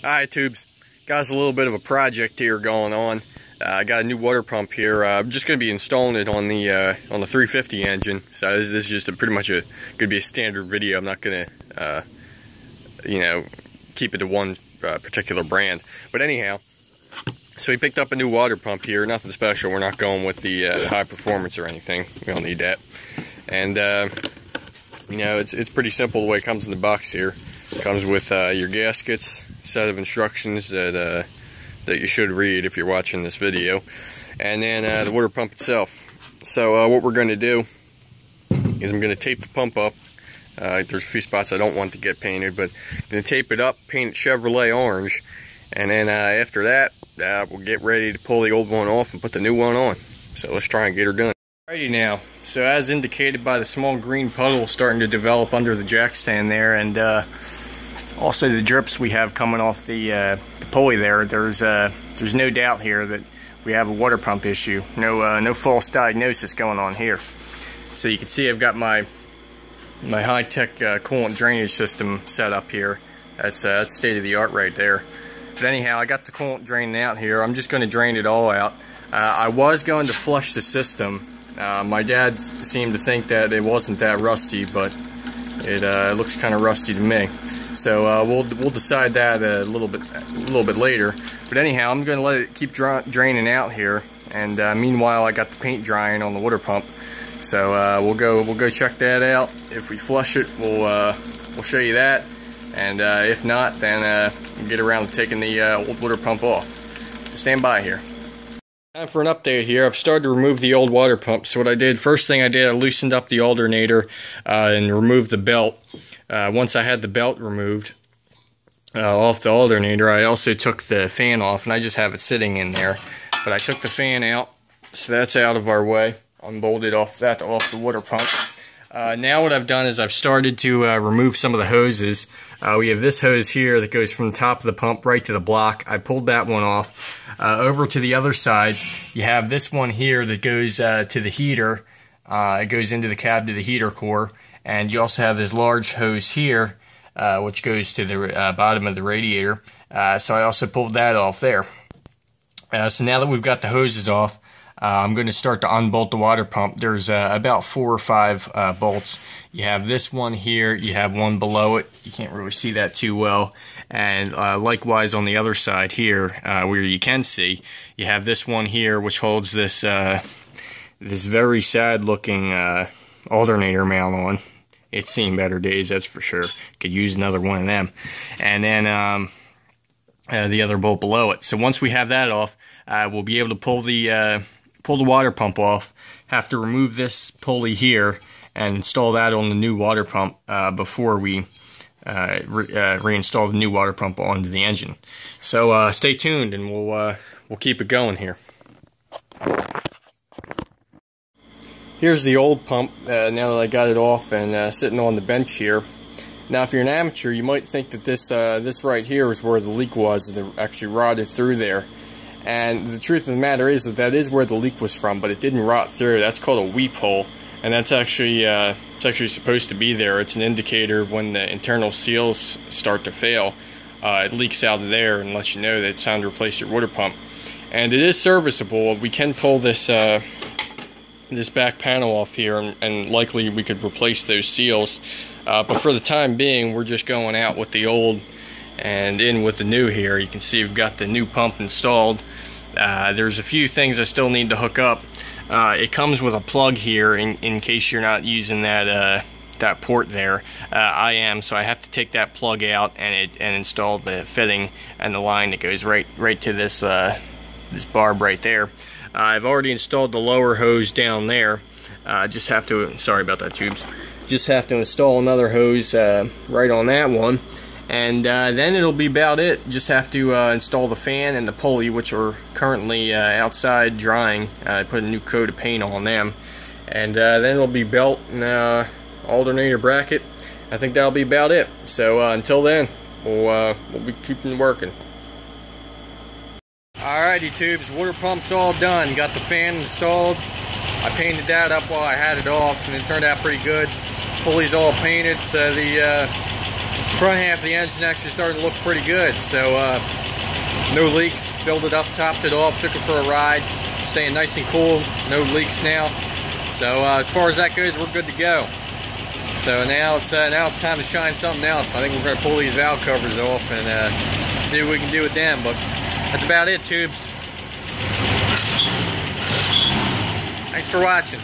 Alright, tubes, got us a little bit of a project here going on. I got a new water pump here. I'm just going to be installing it on the 350 engine. So this is just pretty much going to be a standard video. I'm not going to, keep it to one particular brand. But anyhow, so we picked up a new water pump here. Nothing special. We're not going with the high performance or anything. We don't need that. And it's pretty simple the way it comes in the box here. It comes with your gaskets, set of instructions that you should read if you're watching this video, and then the water pump itself. So what we're going to do is I'm going to tape the pump up. There's a few spots I don't want to get painted, but I'm going to tape it up, paint it Chevrolet orange, and then after that we'll get ready to pull the old one off and put the new one on. So let's try and get her done. Alrighty now, so as indicated by the small green puddle starting to develop under the jack stand there, and also the drips we have coming off the pulley there, there's no doubt here that we have a water pump issue. No false diagnosis going on here. So you can see I've got my high-tech coolant drainage system set up here. That's state-of-the-art right there. But anyhow, I got the coolant draining out here. I'm just going to drain it all out. I was going to flush the system. My dad seemed to think that it wasn't that rusty, but it looks kind of rusty to me. So we'll decide that a little bit later. But anyhow, I'm going to let it keep draining out here, and meanwhile I got the paint drying on the water pump. So we'll go check that out. If we flush it, we'll show you that, and if not, then we'll get around to taking the old water pump off. So stand by here. Time for an update here. I've started to remove the old water pump. So what I did, first thing I did, I loosened up the alternator and removed the belt. Once I had the belt removed off the alternator, I also took the fan off, and I just have it sitting in there. But I took the fan out, so that's out of our way. Unbolted off the water pump. Now what I've done is I've started to remove some of the hoses. We have this hose here that goes from the top of the pump right to the block. I pulled that one off. Over to the other side, you have this one here that goes to the heater. It goes into the cab to the heater core. And you also have this large hose here, which goes to the bottom of the radiator. So I also pulled that off there. So now that we've got the hoses off, I'm going to start to unbolt the water pump. There's about 4 or 5 bolts. You have this one here, you have one below it. You can't really see that too well. And likewise on the other side here, where you can see, you have this one here, which holds this this very sad looking alternator mount on. It's seen better days, that's for sure. Could use another one of them. And then the other bolt below it. So once we have that off, we'll be able to pull the water pump off. Have to remove this pulley here and install that on the new water pump before we reinstall the new water pump onto the engine. So stay tuned, and we'll keep it going here. Here's the old pump now that I got it off and sitting on the bench here. Now, if you're an amateur, you might think that this right here is where the leak was, and it actually rotted through there. And the truth of the matter is that is where the leak was from, but it didn't rot through. That's called a weep hole, and that's actually it's actually supposed to be there. It's an indicator of when the internal seals start to fail. It leaks out of there and lets you know that it's time to replace your water pump. And it is serviceable. We can pull this this back panel off here, and likely we could replace those seals. But for the time being, we're just going out with the old and in with the new here. You can see we've got the new pump installed. There's a few things I still need to hook up. It comes with a plug here in case you're not using that port there. I am, so I have to take that plug out and install the fitting and the line that goes right to this this barb right there. I've already installed the lower hose down there. Just have to, sorry about that, tubes. Just have to install another hose right on that one. And then it'll be about it. Just have to install the fan and the pulley, which are currently outside drying. Put a new coat of paint on them. And then it'll be belt and alternator bracket. I think that'll be about it. So until then, we'll be keeping working. Alrighty, tubes, water pump's all done. Got the fan installed. I painted that up while I had it off, and it turned out pretty good. Pulley's all painted, so the front half of the engine actually starting to look pretty good. So no leaks, filled it up, topped it off, took it for a ride, staying nice and cool, no leaks now. So as far as that goes, we're good to go. So now it's time to shine something else. I think we're going to pull these valve covers off and see what we can do with them. But that's about it, tubes. Thanks for watching.